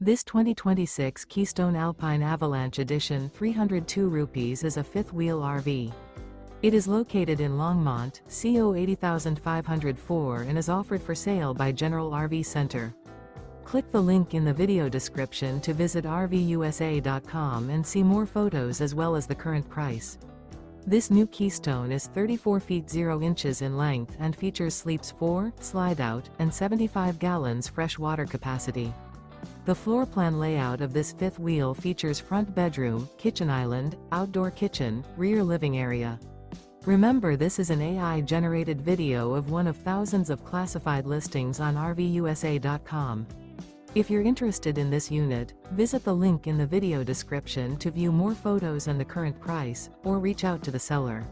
This 2026 Keystone Alpine Avalanche Edition 302 rupees is a fifth-wheel RV. It is located in Longmont, CO 80504 and is offered for sale by General RV Center. Click the link in the video description to visit RVUSA.com and see more photos as well as the current price. This new Keystone is 34 feet 0 inches in length and features sleeps 4, Slideout, and 75 gallons fresh water capacity. The floor plan layout of this fifth wheel features front bedroom, kitchen island, outdoor kitchen, rear living area. Remember, this is an AI-generated video of one of thousands of classified listings on RVUSA.com. If you're interested in this unit, visit the link in the video description to view more photos and the current price, or reach out to the seller.